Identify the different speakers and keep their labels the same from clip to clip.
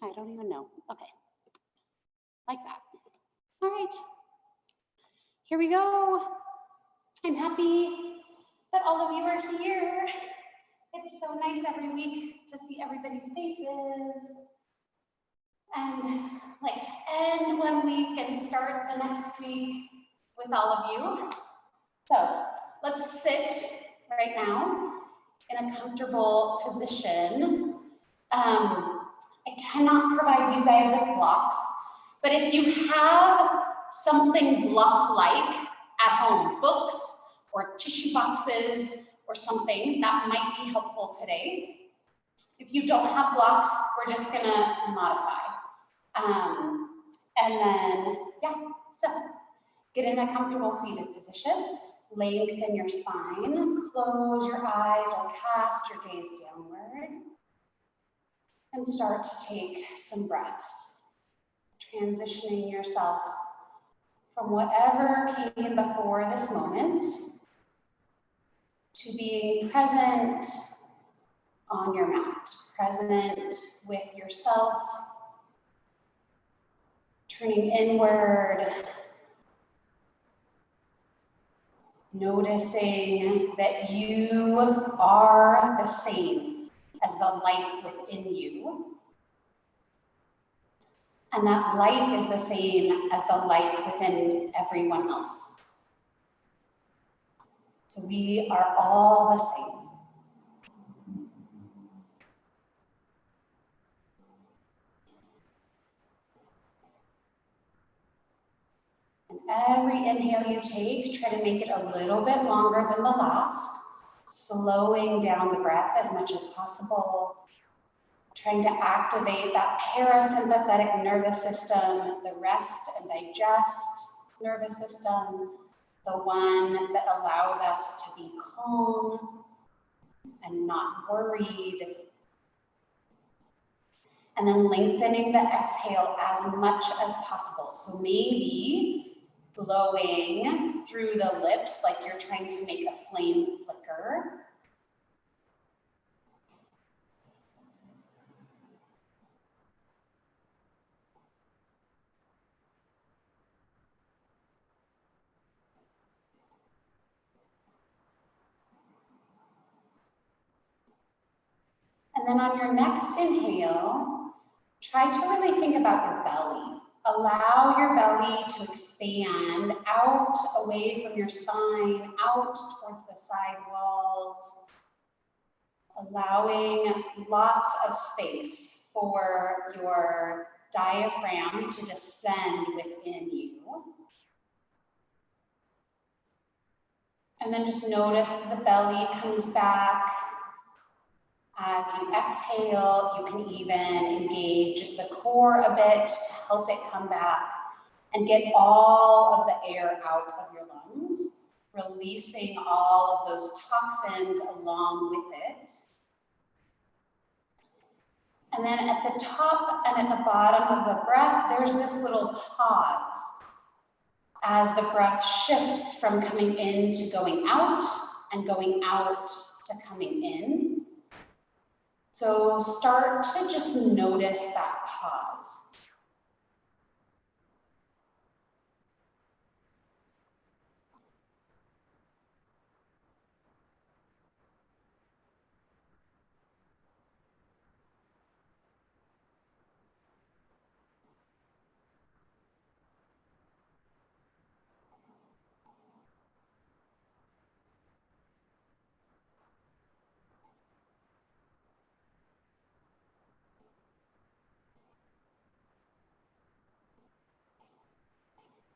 Speaker 1: I don't even know. Okay. Like that. All right. Here we go. I'm happy that all of you are here. It's so nice every week to see everybody's faces and like end one week and start the next week with all of you. So let's sit right now in a comfortable position. I cannot provide you guys with blocks, but if you have something block-like at home, books or tissue boxes or something, that might be helpful today. If you don't have blocks, we're just gonna modify. And then, yeah, so get in a comfortable seated position, lengthen your spine, close your eyes or cast your gaze downward, and start to take some breaths, transitioning yourself from whatever came before this moment to being present on your mat, present with yourself, turning inward, noticing that you are the same as the light within you. And that light is the same as the light within everyone else. So we are all the same. And every inhale you take, try to make it a little bit longer than the last, slowing down the breath as much as possible, trying to activate that parasympathetic nervous system, the rest and digest nervous system, the one that allows us to be calm and not worried. And then lengthening the exhale as much as possible. So maybe blowing through the lips like you're trying to make a flame flicker. And then on your next inhale, try to really think about your belly. Allow your belly to expand out away from your spine, out towards the side walls, allowing lots of space for your diaphragm to descend within you. And then just notice that the belly comes back. As you exhale, you can even engage the core a bit to help it come back and get all of the air out of your lungs, releasing all of those toxins along with it. And then at the top and at the bottom of the breath, there's this little pause as the breath shifts from coming in to going out and going out to coming in. So start to just notice that pause.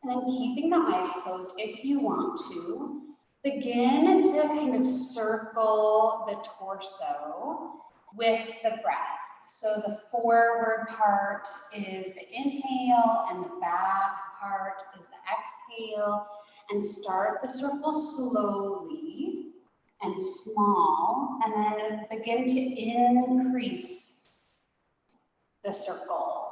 Speaker 1: And then keeping the eyes closed, if you want to, begin to kind of circle the torso with the breath. So the forward part is the inhale and the back part is the exhale. And start the circle slowly and small, and then begin to increase the circle.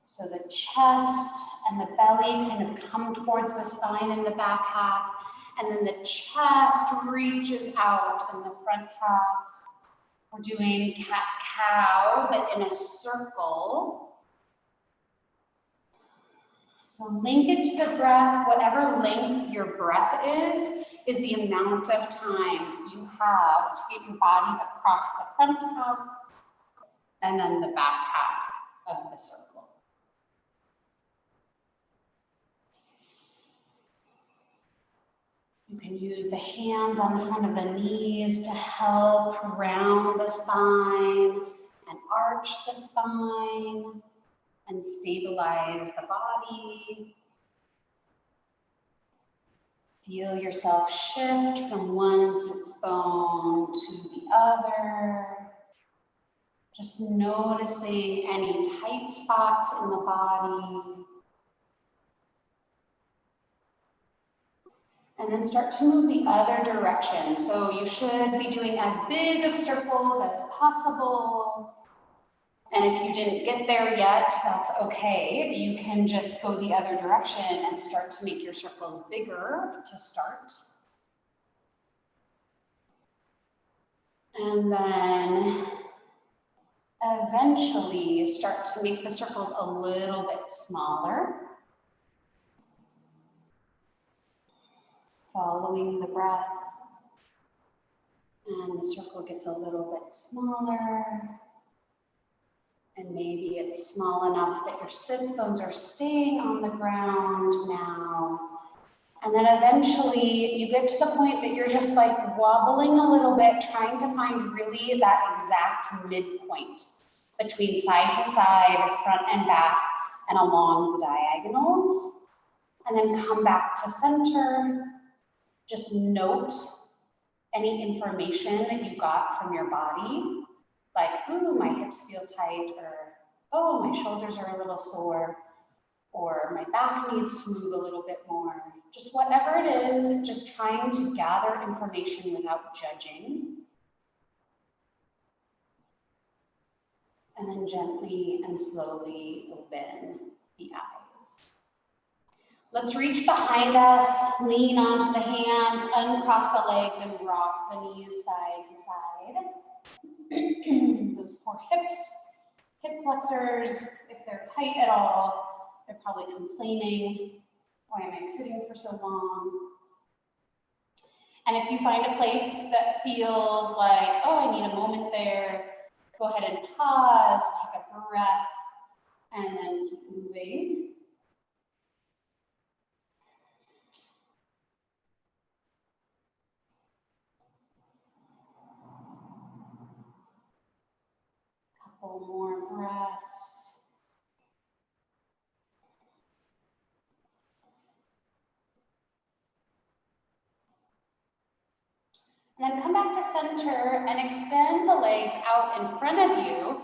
Speaker 1: So the chest and the belly kind of come towards the spine in the back half, and then the chest reaches out in the front half. We're doing cat-cow, but in a circle. So link it to the breath. Whatever length your breath is the amount of time you have to get your body across the front half and then the back half of the circle. You can use the hands on the front of the knees to help round the spine and arch the spine and stabilize the body. Feel yourself shift from one sits bone to the other. Just noticing any tight spots in the body. And then start to move the other direction. So you should be doing as big of circles as possible. And if you didn't get there yet, that's okay. You can just go the other direction and start to make your circles bigger to start. And then eventually start to make the circles a little bit smaller. Following the breath. And the circle gets a little bit smaller. And maybe it's small enough that your sits bones are staying on the ground now. And then eventually you get to the point that you're just like wobbling a little bit, trying to find really that exact midpoint between side to side, front and back, and along the diagonals. And then come back to center. Just note any information that you got from your body. Like, ooh, my hips feel tight, or, oh, my shoulders are a little sore, or my back needs to move a little bit more. Just whatever it is, just trying to gather information without judging. And then gently and slowly open the eyes. Let's reach behind us, lean onto the hands, uncross the legs, and rock the knees side to side. Those poor hips, hip flexors, if they're tight at all, they're probably complaining, why am I sitting for so long? And if you find a place that feels like, oh, I need a moment there, go ahead and pause, take a breath, and then keep moving. Couple more breaths. And then come back to center and extend the legs out in front of you.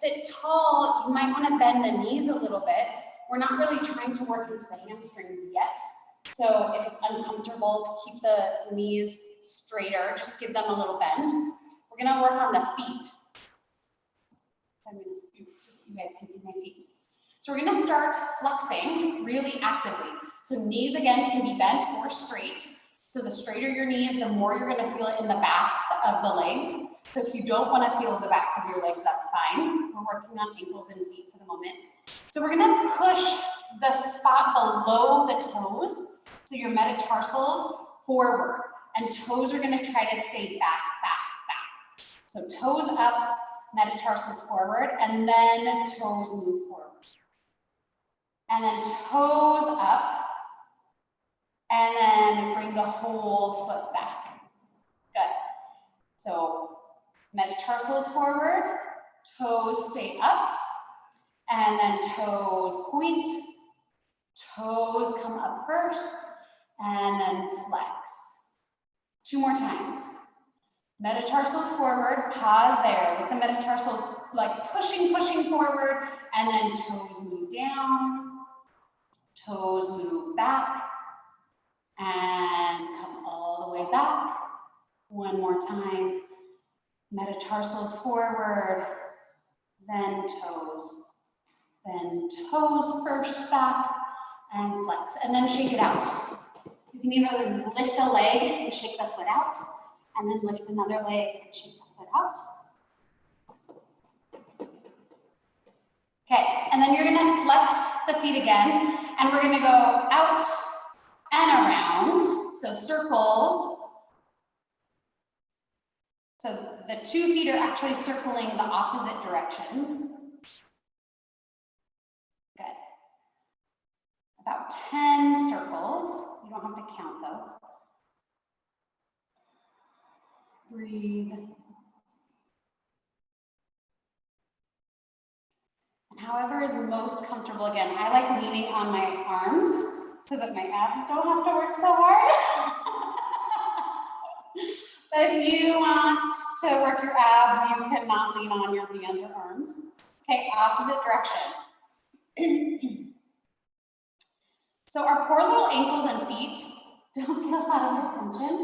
Speaker 1: Sit tall. You might want to bend the knees a little bit. We're not really trying to work into the hamstrings yet. So if it's uncomfortable to keep the knees straighter, just give them a little bend. We're going to work on the feet. I'm going to scoop so you guys can see my feet. So we're going to start flexing really actively. So knees again can be bent or straight. So the straighter your knees, the more you're going to feel it in the backs of the legs. So if you don't want to feel the backs of your legs, that's fine. We're working on ankles and feet for the moment. So we're going to push the spot below the toes. So your metatarsals forward, and toes are going to try to stay back, back, back. So toes up, metatarsals forward, and then toes move forward. And then toes up, and then bring the whole foot back. Good. So metatarsals forward, toes stay up, and then toes point, toes come up first, and then flex. 2 more times. Metatarsals forward, pause there with the metatarsals like pushing forward, and then toes move down, toes move back, and come all the way back. 1 more time. Metatarsals forward, then toes first back, and flex, and then shake it out. You can either lift a leg and shake the foot out, and then lift another leg and shake the foot out. Okay, and then you're gonna flex the feet again, And we're gonna go out and around, so circles. So the 2 feet are actually circling the opposite directions. Good. About 10 circles. You don't have to count though. Breathe. And however is most comfortable. Again, I like leaning on my arms so that my abs don't have to work so hard. But if you want to work your abs, you cannot lean on your hands or arms. Okay, opposite direction. So our poor little ankles and feet don't get a lot of attention.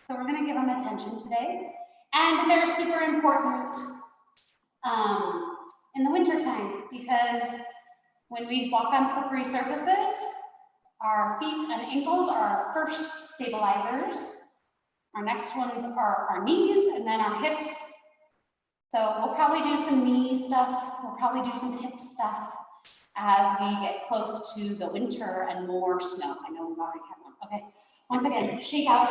Speaker 1: So we're gonna give them attention today. And they're super important in the wintertime because when we walk on slippery surfaces, our feet and ankles are our first stabilizers. Our next ones are our knees and then our hips. So we'll probably do some knee stuff. We'll probably do some hip stuff as we get close to the winter and more snow. I know we've already had one. Okay, once again, shake out.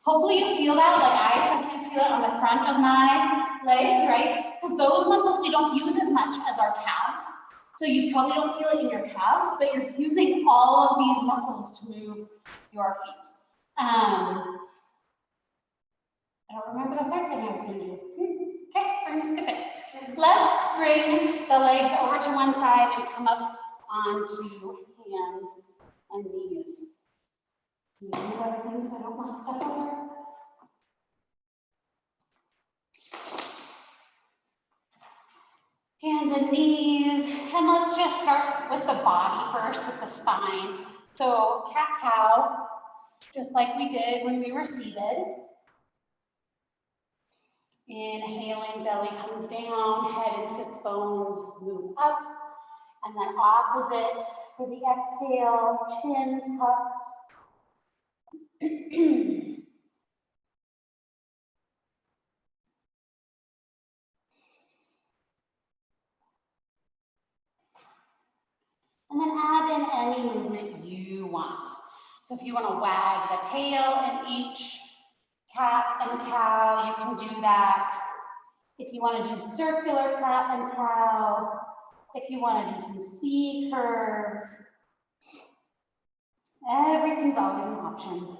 Speaker 1: Hopefully you feel that, like I sometimes feel it on the front of my legs, right? Because those muscles we don't use as much as our calves. So you probably don't feel it in your calves, but you're using all of these muscles to move your feet. I don't remember the third thing I was going to do. Okay, we're going to skip it. Let's bring the legs over to one side and come up onto hands and knees. You do other things so I don't want stuff over. Hands and knees. And let's just start with the body first, with the spine. So cat-cow, just like we did when we were seated. Inhaling, belly comes down, head and sits bones move up. And then opposite for the exhale, chin tucks. And then add in any movement you want. So if you want to wag the tail in each cat and cow, you can do that. If you want to do circular cat and cow, if you want to do some C curves, everything's always an option.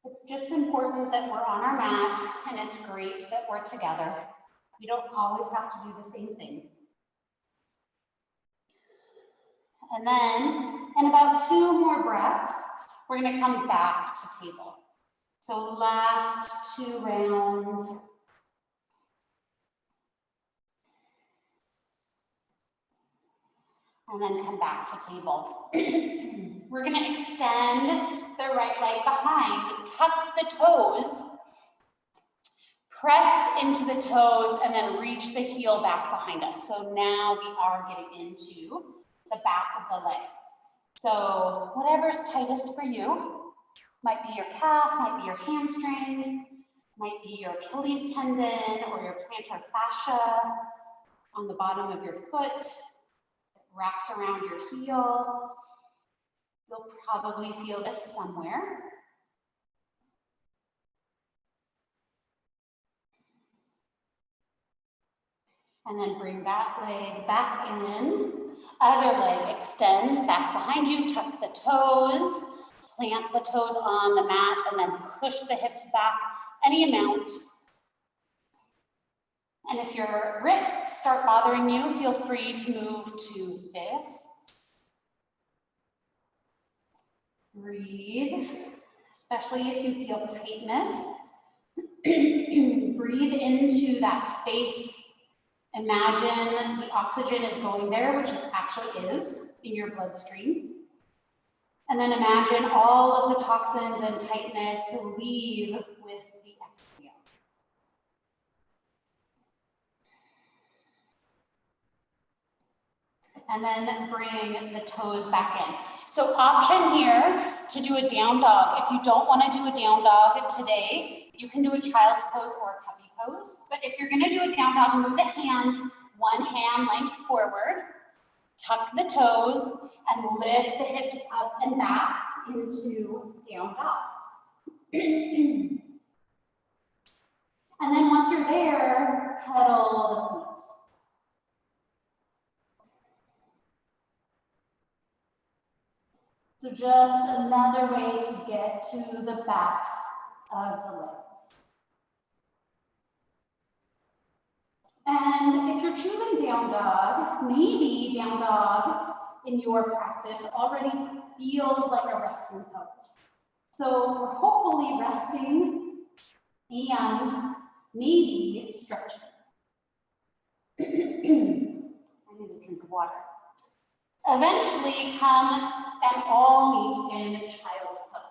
Speaker 1: It's just important that we're on our mat, and it's great that we're together. We don't always have to do the same thing. And then, in about 2 more breaths, we're going to come back to table. So last 2 rounds. And then come back to table. We're going to extend the right leg behind, tuck the toes, press into the toes, and then reach the heel back behind us. So now we are getting into the back of the leg. So whatever's tightest for you, might be your calf, might be your hamstring, might be your Achilles tendon or your plantar fascia on the bottom of your foot. It wraps around your heel. You'll probably feel this somewhere. And then bring that leg back in. Other leg extends back behind you, tuck the toes, plant the toes on the mat, and then push the hips back any amount. And if your wrists start bothering you, feel free to move to fists. Breathe, especially if you feel tightness. Breathe into that space. Imagine the oxygen is going there, which it actually is in your bloodstream. And then imagine all of the toxins and tightness leave with the exhale. And then bring the toes back in. So option here to do a down dog. If you don't want to do a down dog today, you can do a child's pose or a puppy pose. But if you're going to do a down dog, move the hands 1 hand length forward. tuck the toes and lift the hips up and back into down dog. And then once you're there, pedal the feet. So just another way to get to the backs of the legs. And if you're choosing down dog, maybe down dog in your practice already feels like a resting pose. So we're hopefully resting and maybe stretching. I need a drink of water. Eventually come and all meet in child's pose.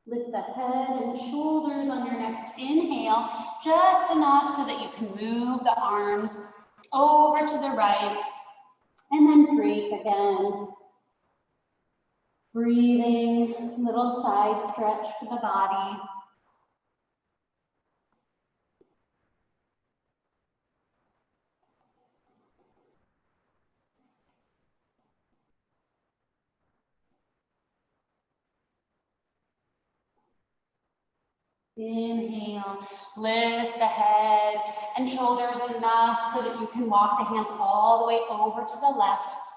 Speaker 1: Lift the head and shoulders on your next inhale, just enough so that you can move the arms over to the right, and then breathe again. Breathing, little side stretch for the body. Inhale, lift the head and shoulders enough so that you can walk the hands all the way over to the left.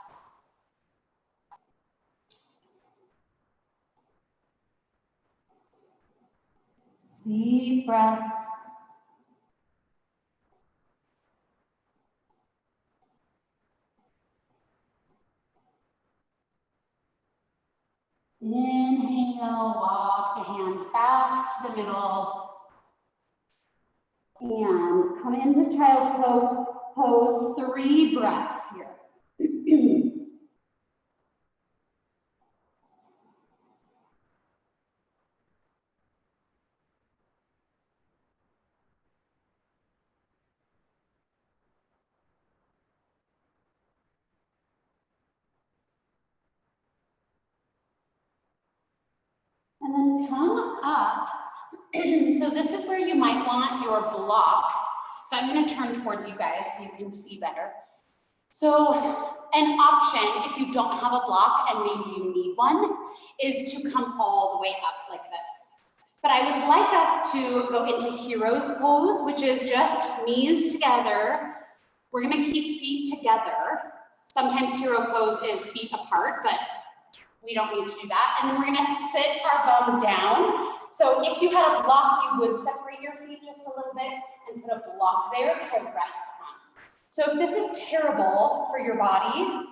Speaker 1: Deep breaths. Inhale, walk the hands back to the middle. And come into child's pose, 3 breaths here. And then come up. So this is where you might want your block. So I'm going to turn towards you guys so you can see better. So an option, if you don't have a block and maybe you need one, is to come all the way up like this. But I would like us to go into hero's pose, which is just knees together. We're going to keep feet together. Sometimes hero pose is feet apart, but we don't need to do that. And then we're going to sit our bum down. So if you had a block, you would separate your feet just a little bit and put a block there to rest on. So if this is terrible for your body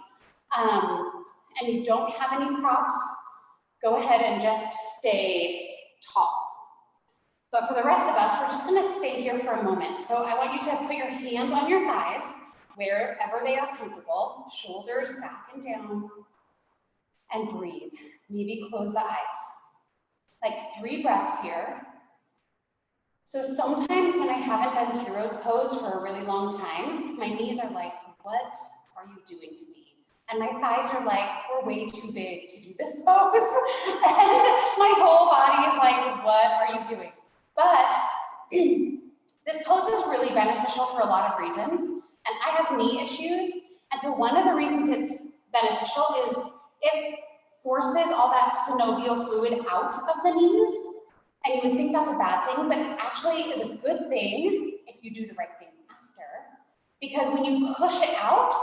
Speaker 1: and you don't have any props, go ahead and just stay tall. But for the rest of us, we're just going to stay here for a moment. So I want you to put your hands on your thighs, wherever they are comfortable, shoulders back and down, and breathe. Maybe close the eyes. Like 3 breaths here. So sometimes when I haven't done hero's pose for a really long time, my knees are like, what are you doing to me? And my thighs are like, we're way too big to do this pose. And my whole body is like, what are you doing? But this pose is really beneficial for a lot of reasons. And I have knee issues. And so one of the reasons it's beneficial is it forces all that synovial fluid out of the knees. And you would think that's a bad thing, but it actually is a good thing if you do the right thing after. Because when you push it out,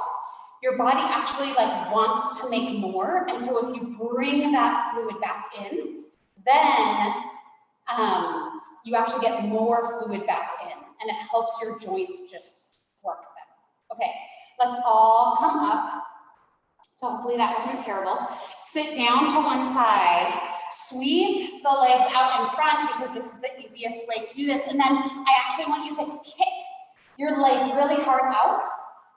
Speaker 1: your body actually wants to make more. And so if you bring that fluid back in, then you actually get more fluid back in, and it helps your joints just work better. Okay, let's all come up. So hopefully that wasn't terrible. Sit down to one side, sweep the legs out in front because this is the easiest way to do this. And then I actually want you to kick your leg really hard out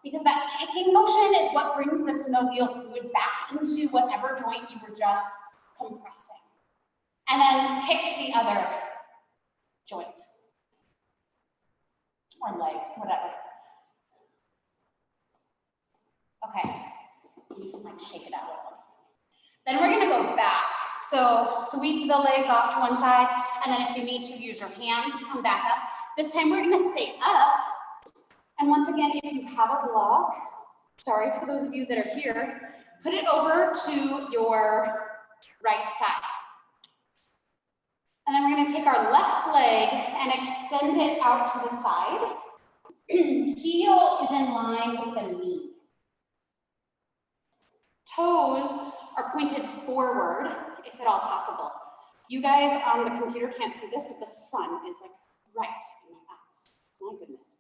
Speaker 1: because that kicking motion is what brings the synovial fluid back into whatever joint you were just compressing. And then kick the other joint or leg, whatever. Okay, you can like shake it out a little. Then we're gonna go back. So sweep the legs off to one side, and then if you need to, use your hands to come back up. This time we're gonna stay up. And once again, if you have a block, sorry for those of you that are here, put it over to your right side. And then we're gonna take our left leg and extend it out to the side. Heel is in line with the knee. Toes are pointed forward, if at all possible. You guys on the computer can't see this, but the sun is like right in my eyes. My goodness.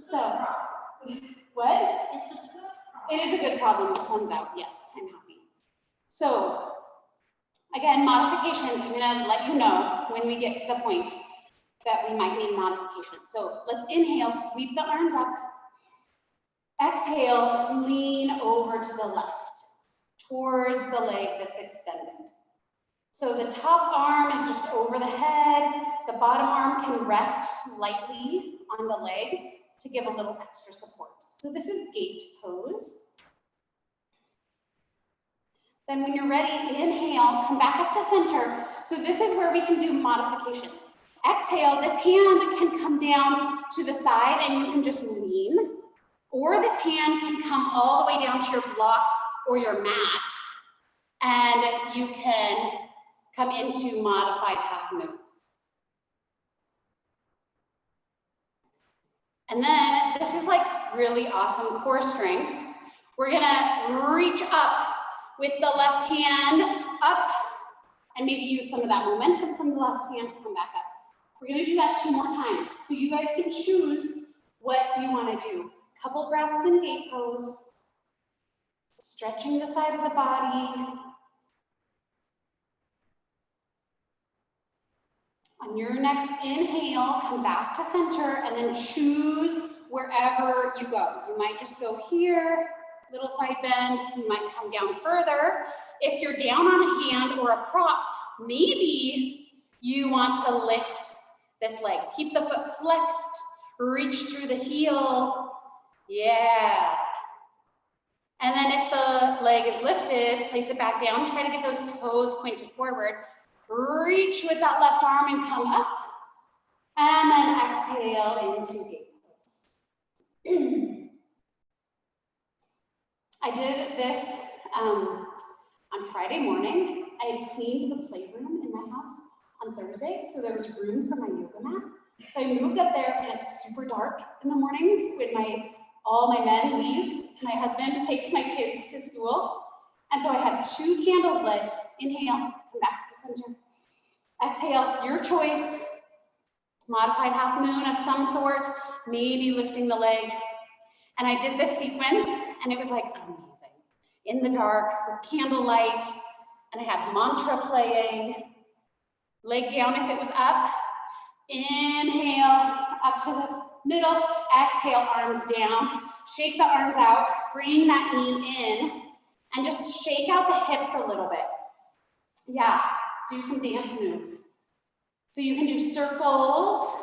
Speaker 1: So, what?
Speaker 2: It's a good problem.
Speaker 1: It is a good problem. The sun's out. Yes, I'm happy. So, again, modifications. I'm gonna let you know when we get to the point that we might need modifications. So let's inhale, sweep the arms up. Exhale, lean over to the left, towards the leg that's extended. So the top arm is just over the head. The bottom arm can rest lightly on the leg to give a little extra support. So this is gate pose. Then when you're ready, inhale, come back up to center. So this is where we can do modifications. Exhale, this hand can come down to the side and you can just lean, or this hand can come all the way down to your block or your mat, and you can come into modified half moon. And then this is like really awesome core strength. We're gonna reach up with the left hand up and maybe use some of that momentum from the left hand to come back up. We're gonna do that 2 more times. So you guys can choose what you wanna do. Couple breaths in gate pose, stretching the side of the body. On your next inhale, come back to center and then choose wherever you go. You might just go here, little side bend. You might come down further. If you're down on a hand or a prop, maybe you want to lift this leg. Keep the foot flexed, reach through the heel. Yeah. And then if the leg is lifted, place it back down. Try to get those toes pointed forward. Reach with that left arm and come up. And then exhale into gate pose. I did this on Friday morning. I had cleaned the playroom in my house on Thursday, so there was room for my yoga mat. So I moved up there, and it's super dark in the mornings when all my men leave. My husband takes my kids to school. And so I had 2 candles lit. Inhale, come back to the center. Exhale, your choice. Modified half moon of some sort, maybe lifting the leg. And I did this sequence, and it was like amazing. In the dark, with candlelight, and I had mantra playing. Leg down if it was up. Inhale, up to the middle. Exhale, arms down. Shake the arms out. Bring that knee in. And just shake out the hips a little bit. Yeah, do some dance moves. So you can do circles.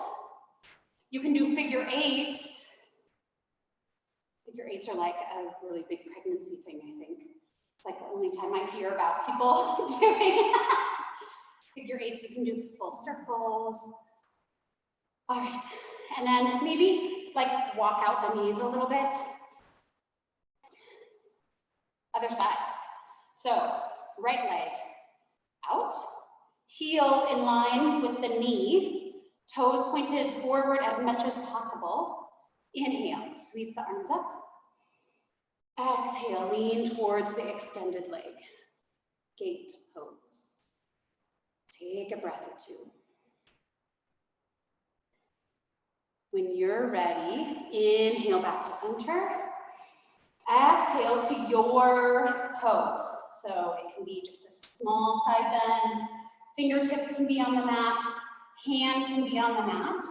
Speaker 1: You can do figure 8s. Figure 8s are like a really big pregnancy thing, I think. It's like the only time I hear about people doing figure 8s. You can do full circles. All right, and then maybe like walk out the knees a little bit. Other side. So right leg out, heel in line with the knee, toes pointed forward as much as possible. Inhale, sweep the arms up. Exhale, lean towards the extended leg. Gate pose. Take a breath or 2. When you're ready, inhale back to center. Exhale to your pose. So it can be just a small side bend. Fingertips can be on the mat. Hand can be on the mat.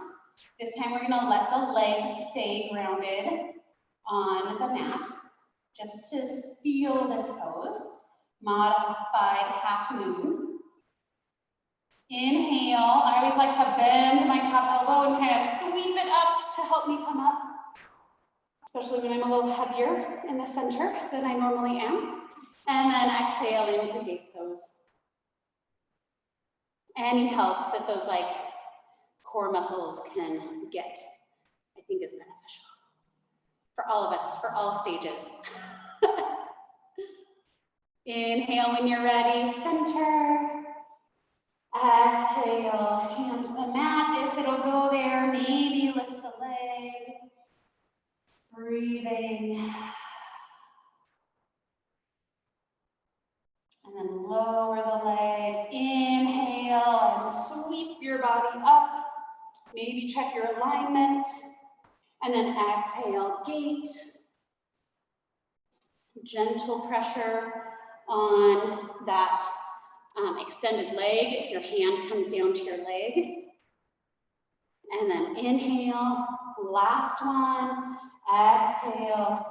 Speaker 1: This time we're gonna let the legs stay grounded on the mat, just to feel this pose. Modified half moon. Inhale, I always like to bend my top elbow and kind of sweep it up to help me come up, especially when I'm a little heavier in the center than I normally am. And then exhale into gate pose. Any help that those like core muscles can get, I think is beneficial for all of us, for all stages. Inhale when you're ready, center. Exhale, hand to the mat if it'll go there. Maybe lift the leg. Breathing. And then lower the leg. Inhale and sweep your body up. Maybe check your alignment. And then exhale, gate. Gentle pressure on that extended leg if your hand comes down to your leg. And then inhale, last one. Exhale,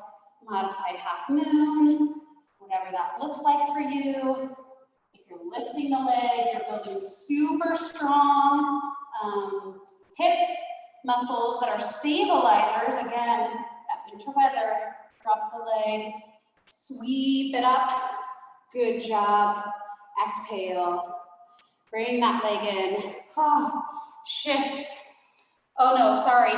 Speaker 1: modified half moon, whatever that looks like for you. If you're lifting the leg, you're building super strong hip muscles that are stabilizers. Again, that winter weather, drop the leg, sweep it up. Good job. Exhale. Bring that leg in. Oh, shift. Oh no, sorry.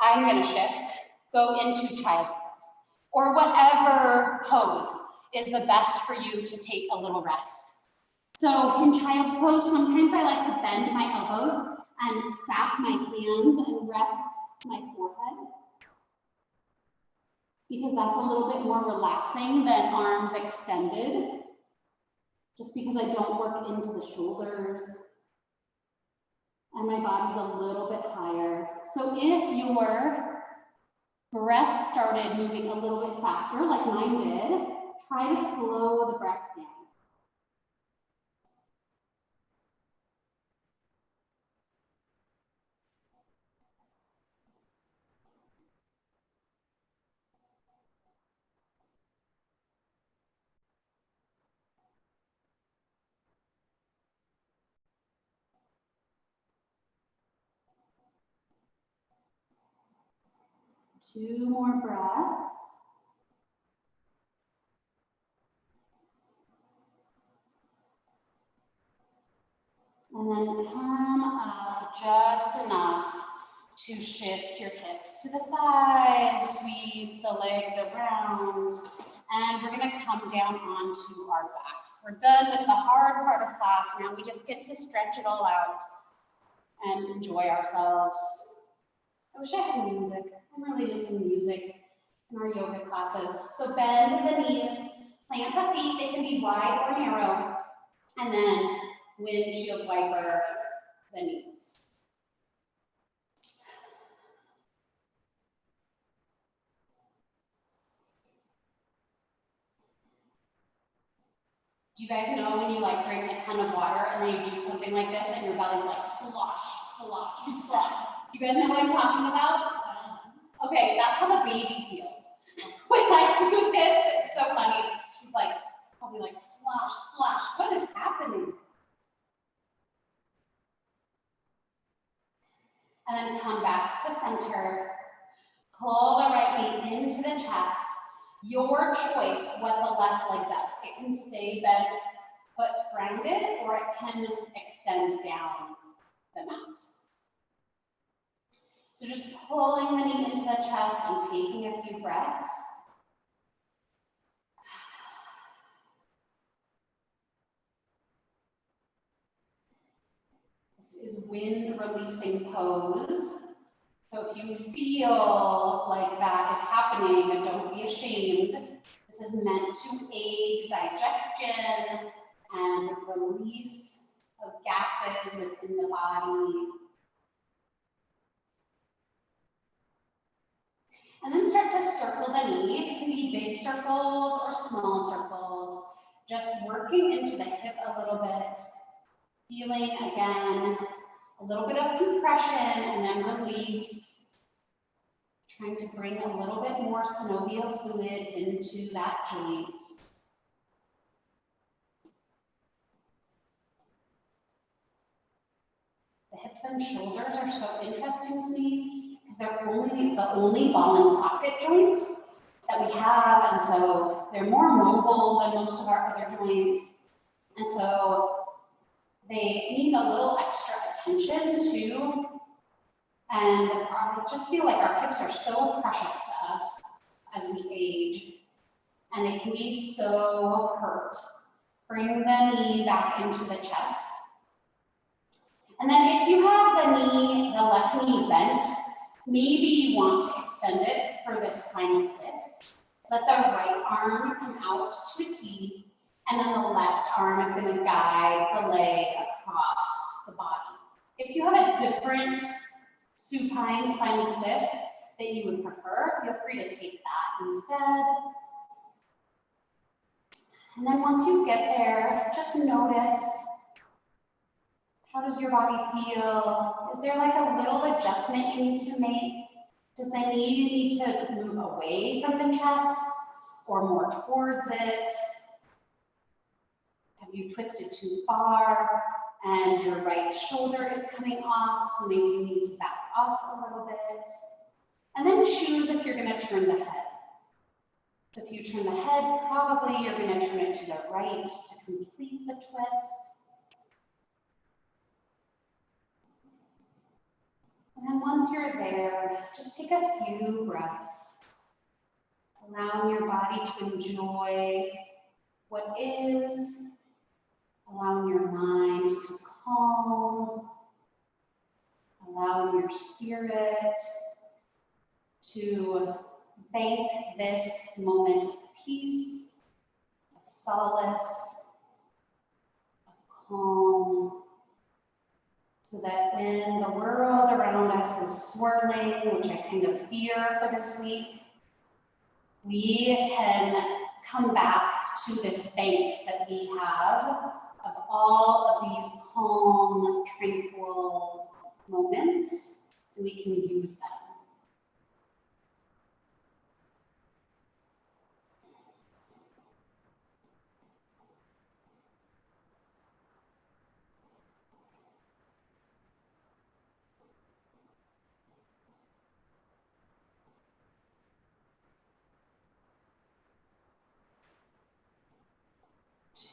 Speaker 1: I'm gonna shift. Go into child's pose. Or whatever pose is the best for you to take a little rest. So in child's pose, sometimes I like to bend my elbows and stack my hands and rest my forehead, because that's a little bit more relaxing than arms extended, just because I don't work into the shoulders and my body's a little bit higher. So if your breath started moving a little bit faster, like mine did, try to slow the breath down. Two more breaths. And then come up just enough to shift your hips to the side, sweep the legs around, and we're gonna come down onto our backs. We're done with the hard part of class. Now we just get to stretch it all out and enjoy ourselves. I wish I had music. I'm really missing music in our yoga classes. So bend the knees, plant the feet. They can be wide or narrow. And then windshield wiper the knees. Do you guys know when you like drink a ton of water and then you do something like this and your belly's like slosh, slosh, slosh? Do you guys know what I'm talking about? Okay, that's how the baby feels. When I do this, it's so funny. She's like, probably like slosh, slosh. What is happening? And then come back to center. Pull the right knee into the chest. Your choice what the left leg does. It can stay bent, foot grounded, or it can extend down the mat. So just pulling the knee into the chest and taking a few breaths. This is wind releasing pose. So if you feel like that is happening, don't be ashamed. This is meant to aid digestion and release of gases within the body. And then start to circle the knee. It can be big circles or small circles. Just working into the hip a little bit. Feeling again, a little bit of compression and then release. Trying to bring a little bit more synovial fluid into that joint. The hips and shoulders are so interesting to me because they're the only ball and socket joints that we have, and so they're more mobile than most of our other joints, and so they need a little extra attention too. And I just feel like our hips are so precious to us as we age, and they can be so hurt. Bring the knee back into the chest. And then if you have the left knee bent, maybe you want to extend it for this spinal twist. Let the right arm come out to a T, and then the left arm is going to guide the leg across the body. If you have a different supine spinal twist that you would prefer, feel free to take that instead. And then once you get there, just notice, how does your body feel? Is there like a little adjustment you need to make? Does the knee need to move away from the chest or more towards it? Have you twisted too far and your right shoulder is coming off, so maybe you need to back off a little bit? And then choose if you're going to turn the head. If you turn the head, probably you're going to turn it to the right to complete the twist. And then once you're there, just take a few breaths, allowing your body to enjoy what is, allowing your mind to calm, allowing your spirit to bank this moment of peace, of solace, of calm, so that when the world around us is swirling, which I kind of fear for this week, we can come back to this bank that we have of all of these calm, tranquil moments, and we can use them.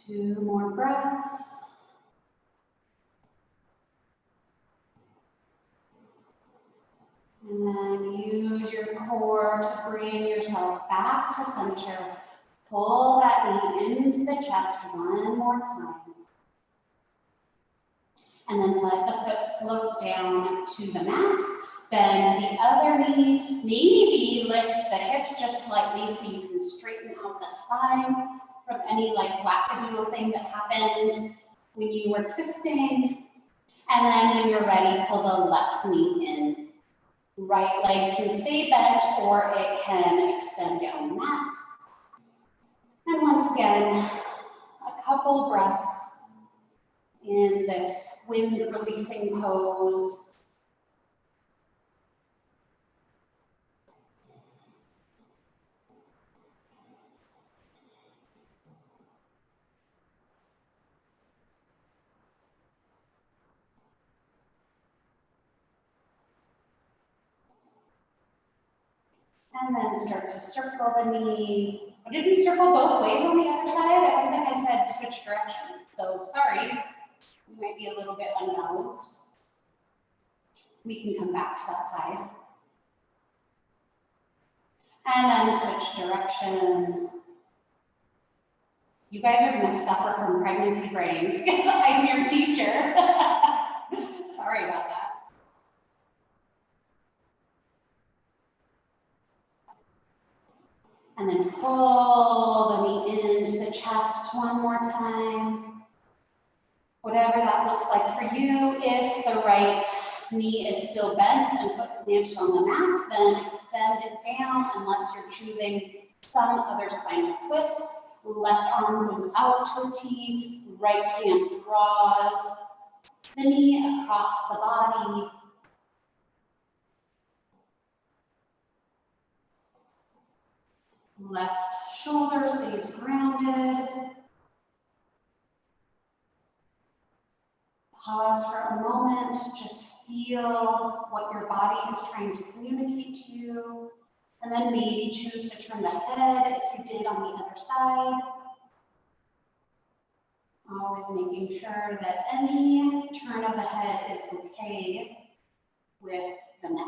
Speaker 1: Two more breaths. And then use your core to bring yourself back to center. Pull that knee into the chest one more time. And then let the foot float down to the mat. Bend the other knee. Maybe lift the hips just slightly so you can straighten out the spine from any like wackadoodle thing that happened when you were twisting. And then when you're ready, pull the left knee in. Right leg can stay bent or it can extend down the mat. And once again, a couple breaths in this wind releasing pose. And then start to circle the knee. Or did we circle both ways on the other side? I don't think I said switch direction. So sorry, we might be a little bit unbalanced. We can come back to that side. And then switch direction. You guys are gonna suffer from pregnancy brain because I'm your teacher. Sorry about that. And then pull the knee into the chest one more time. Whatever that looks like for you. If the right knee is still bent and foot planted on the mat, then extend it down unless you're choosing some other spinal twist. Left arm goes out to a T, right hand draws the knee across the body. Left shoulder stays grounded. Pause for a moment, just feel what your body is trying to communicate to you, and then maybe choose to turn the head if you did on the other side. Always making sure that any turn of the head is okay with the neck.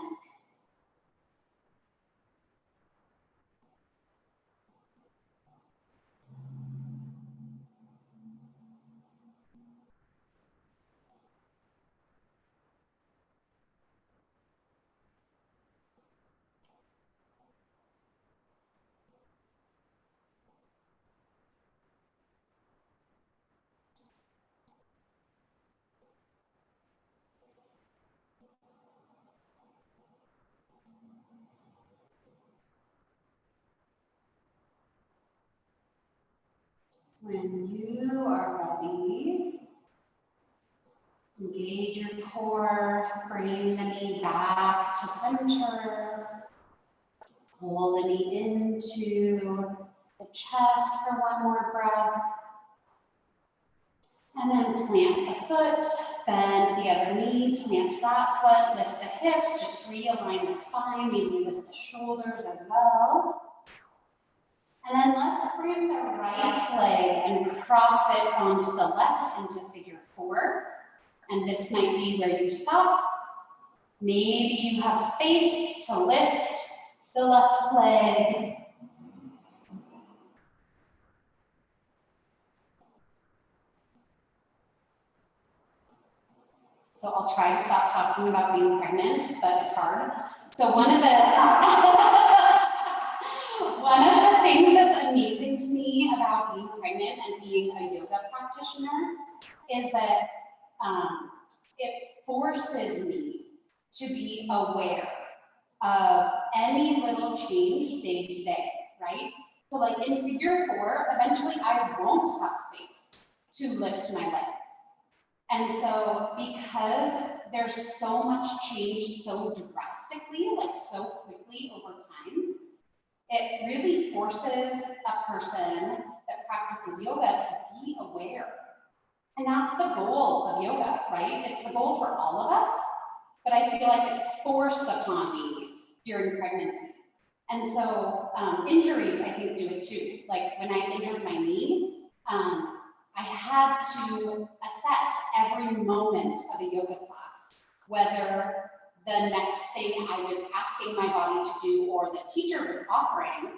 Speaker 1: When you are ready, engage your core, bring the knee back to center. Pull the knee into the chest for one more breath. And then plant the foot, bend the other knee, plant that foot, lift the hips, just realign the spine, maybe lift the shoulders as well. And then let's bring the right leg and cross it onto the left into figure 4. And this might be where you stop. Maybe you have space to lift the left leg. So I'll try to stop talking about being pregnant, but it's hard. So one of the things that's amazing to me about being pregnant and being a yoga practitioner is that it forces me to be aware of any little change day to day, right? So like in figure 4, eventually I won't have space to lift my leg. And so because there's so much change so drastically, like so quickly over time, it really forces a person that practices yoga to be aware. And that's the goal of yoga, right? It's the goal for all of us, but I feel like it's forced upon me during pregnancy. And so injuries, I think, do it too. Like when I injured my knee, I had to assess every moment of a yoga class, whether the next thing I was asking my body to do or the teacher was offering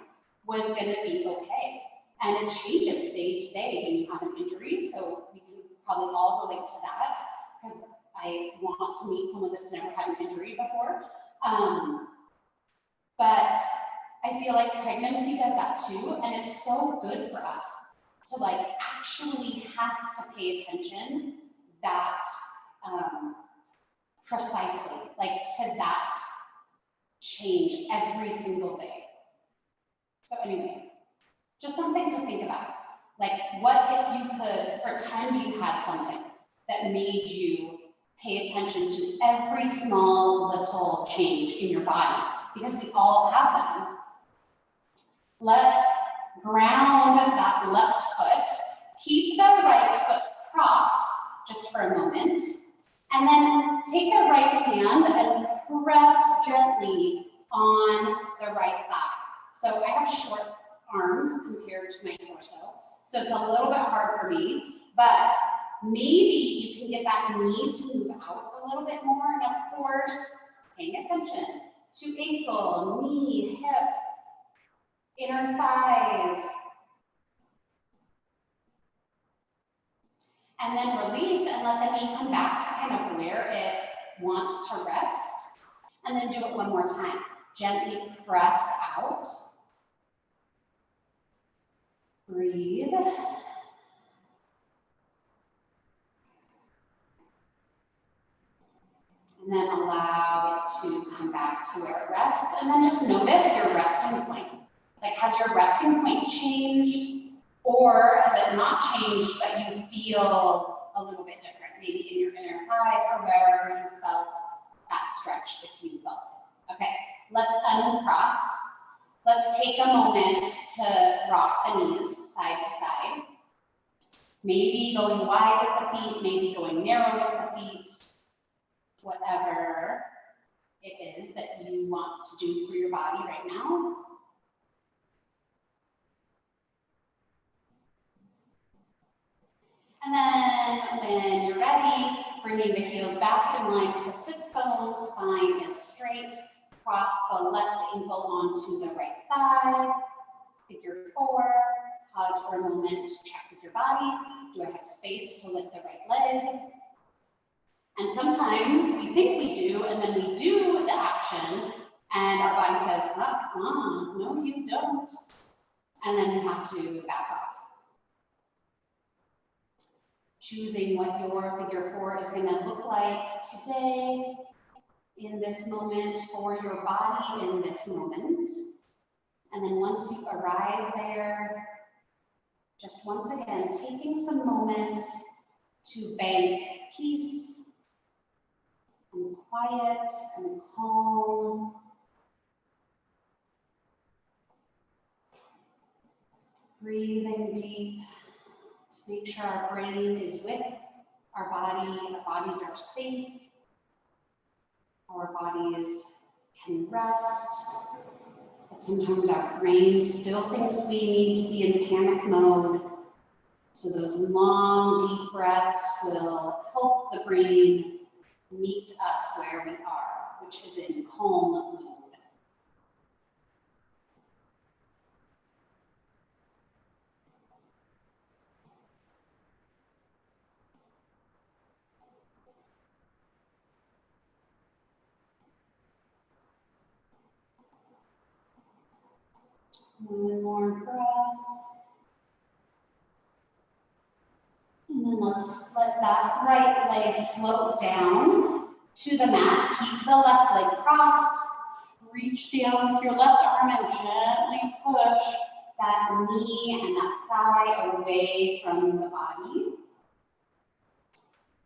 Speaker 1: was going to be okay. And it changes day to day when you have an injury. So we can probably all relate to that because I want to meet someone that's never had an injury before. But I feel like pregnancy does that too. And it's so good for us to like actually have to pay attention that precisely, like to that change every single day. So anyway, just something to think about. Like what if you could pretend you had something that made you pay attention to every small little change in your body, because we all have them. Let's ground that left foot, keep the right foot crossed just for a moment, and then take the right hand and press gently on the right thigh. So I have short arms compared to my torso, so it's a little bit hard for me, but maybe you can get that knee to move out a little bit more, and of course, paying attention to ankle, knee, hip, inner thighs. And then release and let the knee come back to kind of where it wants to rest. And then do it one more time. Gently press out. Breathe. And then allow it to come back to where it rests. And then just notice your resting point. Like, has your resting point changed? Or has it not changed, but you feel a little bit different, maybe in your inner thighs or wherever you felt that stretch, if you felt it. Okay, let's uncross let's take a moment to rock the knees side to side. Maybe going wide with the feet, maybe going narrow with the feet, whatever it is that you want to do for your body right now. And then when you're ready, bringing the heels back in line with the sits bones, spine is straight. Cross the left ankle onto the right thigh. Figure 4. Pause for a moment to check with your body. Do I have space to lift the right leg? And sometimes we think we do, and then we do the action, and our body says, no, you don't. And then you have to back off. Choosing what your figure 4 is going to look like today, in this moment, for your body in this moment. And then once you arrive there, just once again, taking some moments to bank peace and quiet and calm. Breathing deep to make sure our brain is with our body, our bodies are safe, our bodies can rest, but sometimes our brain still thinks we need to be in panic mode. So those long, deep breaths will help the brain meet us where we are, which is in calm mode. One more breath. And then let's let that right leg float down to the mat. Keep the left leg crossed. Reach down with your left arm and gently push that knee and that thigh away from the body.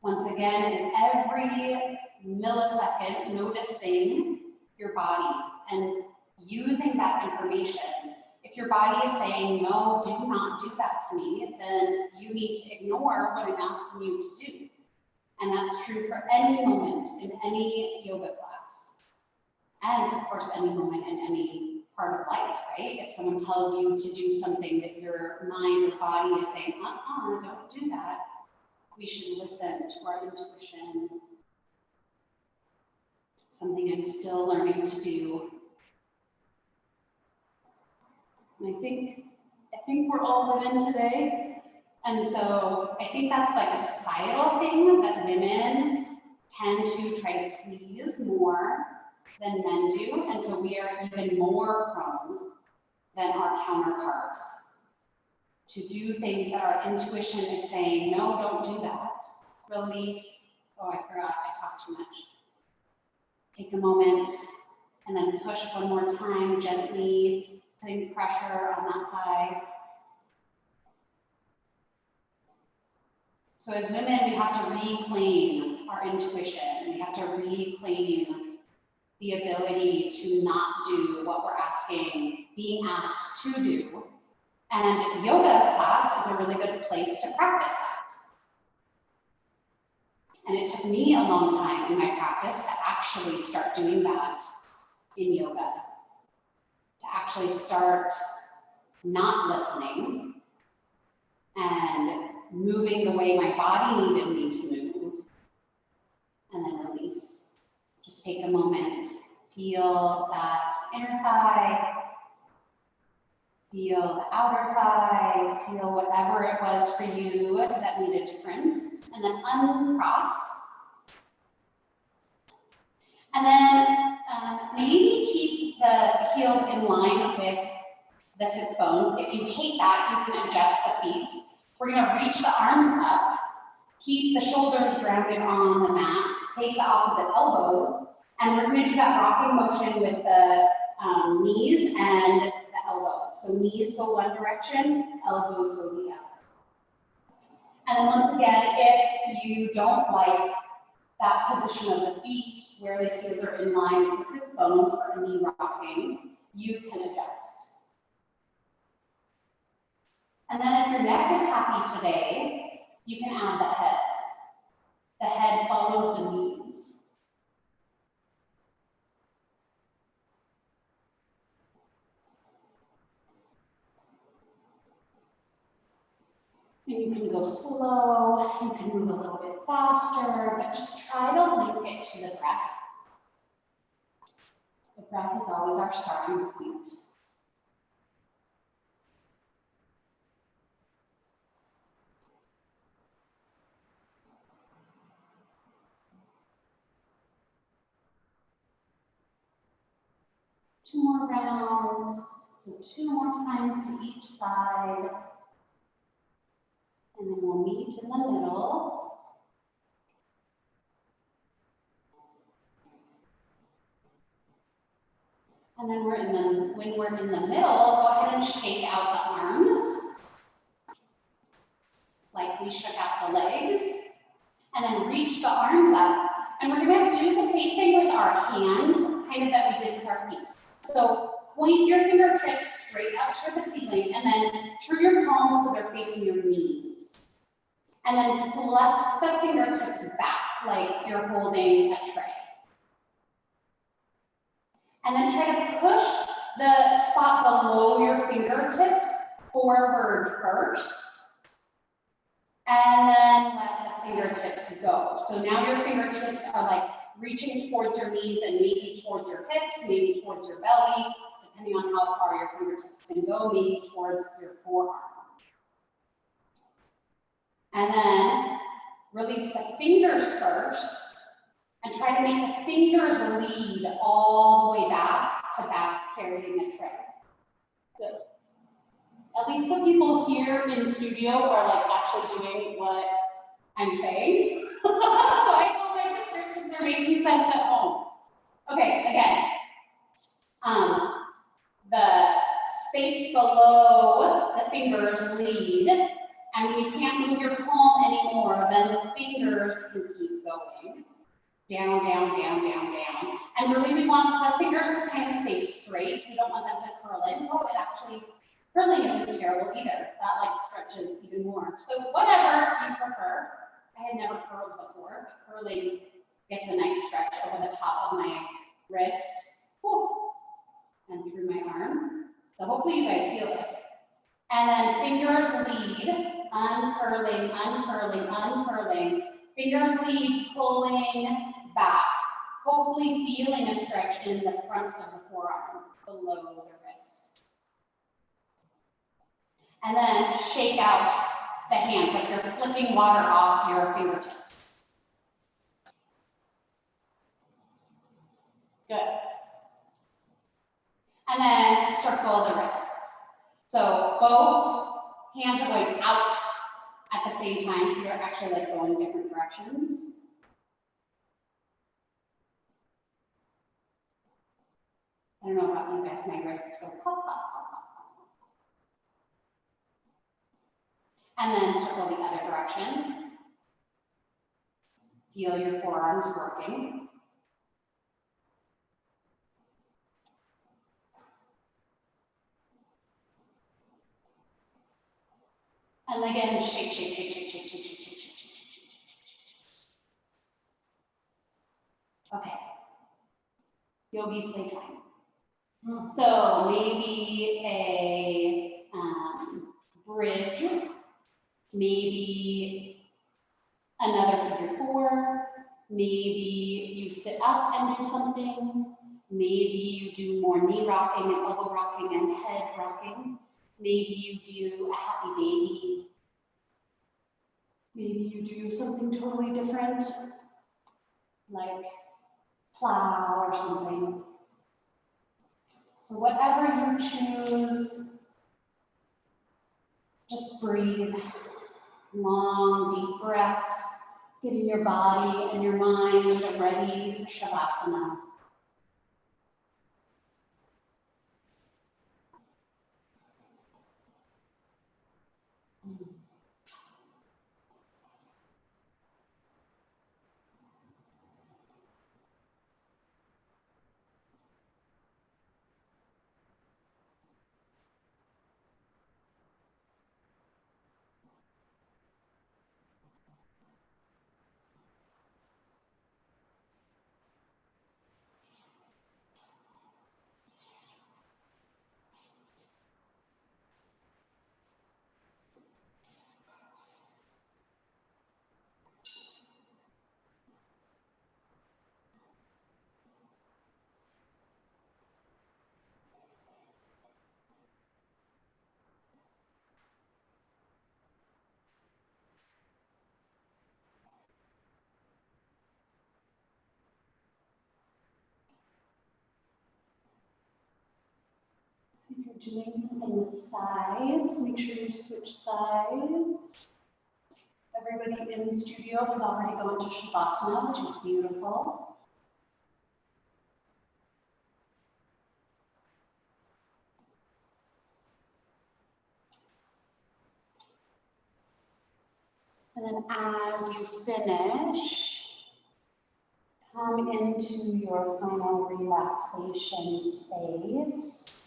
Speaker 1: Once again, in every millisecond, noticing your body and using that information. If your body is saying, no, do not do that to me, then you need to ignore what I'm asking you to do. And that's true for any moment in any yoga class. And of course, any moment in any part of life, right? If someone tells you to do something that your mind or body is saying, don't do that, we should listen to our intuition. Something I'm still learning to do. And I think we're all women today. And so I think that's like a societal thing that women tend to try to please more than men do. And so we are even more prone than our counterparts to do things that our intuition is saying, no, don't do that. Release. Oh, I forgot, I talked too much. Take a moment and then push one more time, gently putting pressure on that thigh. So as women, we have to reclaim our intuition. We have to reclaim the ability to not do what we're being asked to do. And yoga class is a really good place to practice that. And it took me a long time in my practice to actually start doing that in yoga. To actually start not listening and moving the way my body needed me to move, and then release. Just take a moment, feel that inner thigh, feel the outer thigh, feel whatever it was for you that made a difference, and then uncross. And then maybe keep the heels in line with the sits bones. If you hate that, you can adjust the feet. We're going to reach the arms up, keep the shoulders grounded on the mat, take the opposite elbows, and we're going to do that rocking motion with the knees and the elbows. So knees go one direction, elbows go the other. And then once again, if you don't like that position of the feet where the heels are in line with the sits bones for a knee rocking, you can adjust. And then if your neck is happy today, you can add the head. The head follows the knees. And you can go slow, you can move a little bit faster, but just try to link it to the breath. The breath is always our starting point. Two more rounds, so 2 more times to each side. And then we'll meet in the middle. And then when we're in the middle, go ahead and shake out the arms, like we shook out the legs. And then reach the arms up. And we're gonna do the same thing with our hands, kind of that we did with our feet. So point your fingertips straight up toward the ceiling, and then turn your palms so they're facing your knees. And then flex the fingertips back like you're holding a tray. And then try to push the spot below your fingertips forward first. And then let the fingertips go. So now your fingertips are like reaching towards your knees and maybe towards your hips, maybe towards your belly, depending on how far your fingertips can go, maybe towards your forearm. And then release the fingers first and try to make the fingers lead all the way back to back carrying a tray. Good. At least the people here in studio are like actually doing what I'm saying. So I know my descriptions are making sense at home. Okay, again. The space below the fingers lead, and when you can't move your palm anymore, then the fingers can keep going. Down, down, down, down, down. And really we want the fingers to kind of stay straight. We don't want them to curl in. Oh, it actually, curling isn't terrible either. That like stretches even more. So whatever you prefer. I had never curled before, but curling gets a nice stretch over the top of my wrist. Whew, and through my arm. So hopefully you guys feel this. And then fingers lead, uncurling, uncurling, uncurling. Fingers lead, pulling back. Hopefully feeling a stretch in the front of the forearm, below the wrist. And then shake out the hands like you're flicking water off your fingertips. Good. And then circle the wrists. So both hands are going out at the same time, so you're actually like going different directions. I don't know about you guys, my wrists go pop, pop, pop, pop, pop. And then circle the other direction. Feel your forearms working. And again, shake, shake, shake, shake, shake, shake, shake, shake, shake, shake, shake, shake. Okay. Yogi playtime. So maybe a bridge, maybe another figure 4, maybe you sit up and do something, maybe you do more knee rocking and elbow rocking and head rocking, maybe you do a happy baby, maybe you do something totally different, like plow or something. So whatever you choose, just breathe. Long, deep breaths, getting your body and your mind ready for Shavasana. doing something with sides. Make sure you switch sides. Everybody in the studio has already gone to Shavasana, which is beautiful. And then as you finish, come into your final relaxation space.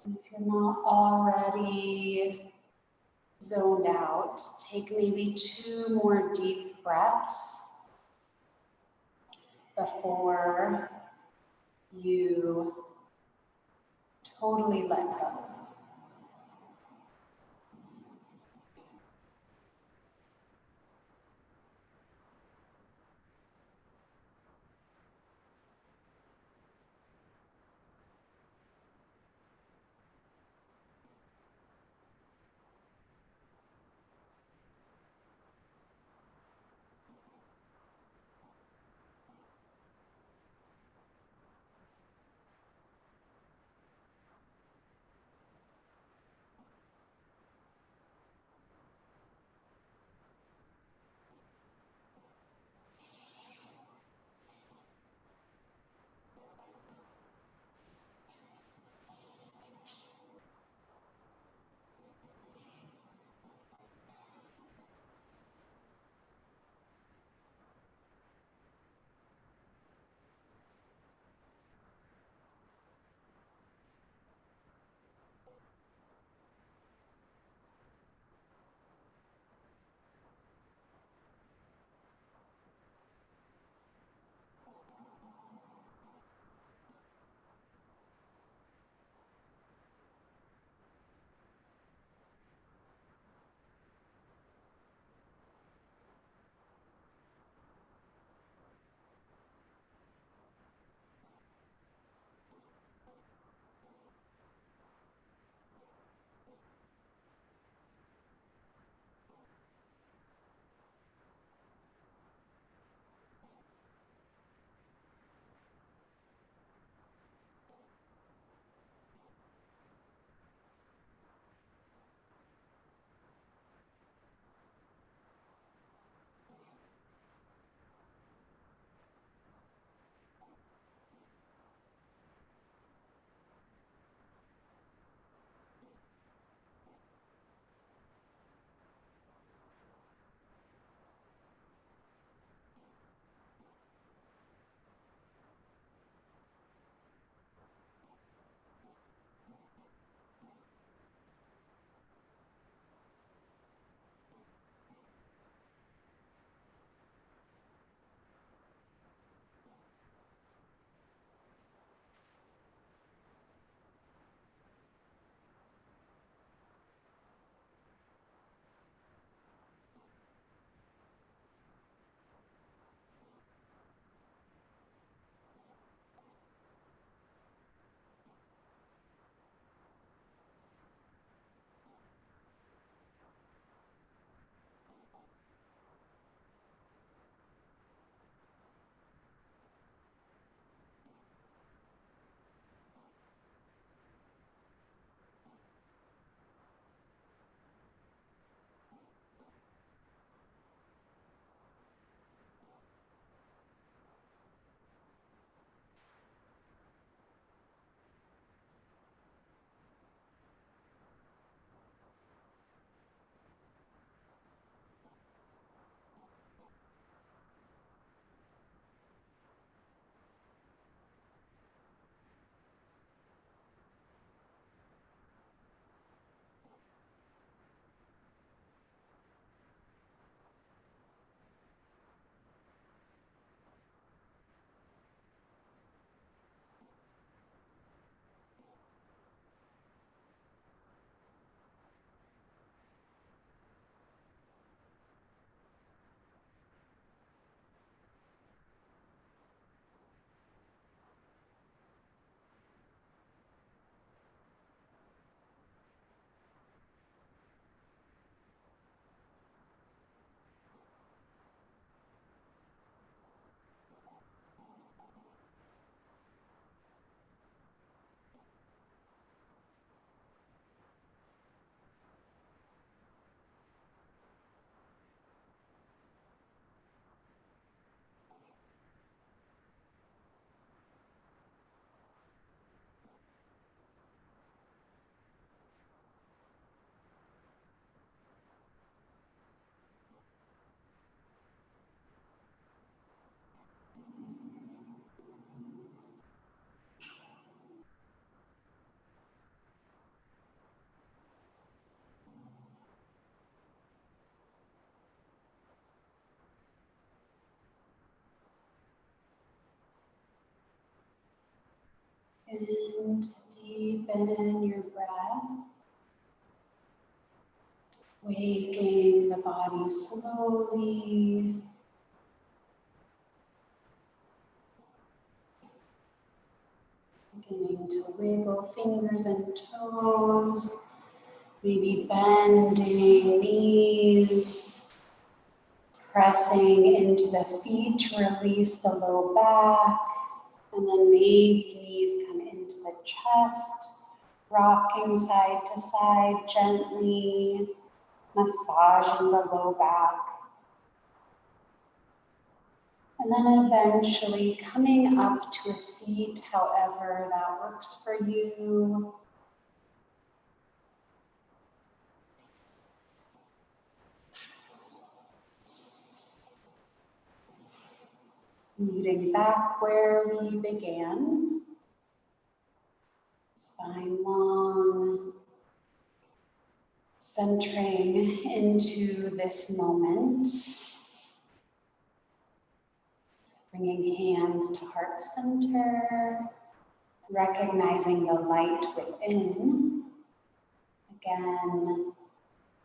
Speaker 1: And if you're not already zoned out, take maybe 2 more deep breaths before you totally let go. And deepen your breath, waking the body slowly. Beginning to wiggle fingers and toes, maybe bending knees, pressing into the feet to release the low back, and then maybe knees come into the chest, rocking side to side gently, massaging the low back. And then eventually coming up to a seat, however that works for you. Meeting back where we began. Spine long. Centering into this moment. Bringing hands to heart center. Recognizing the light within. Again,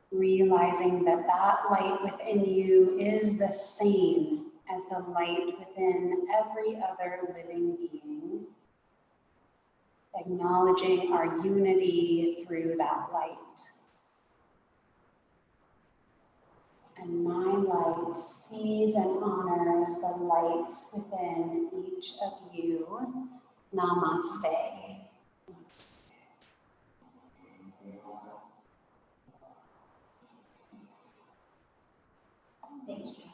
Speaker 1: realizing that that light within you is the same as the light within every other living being. Acknowledging our unity through that light. And my light sees and honors the light within each of you. Namaste. Thank you.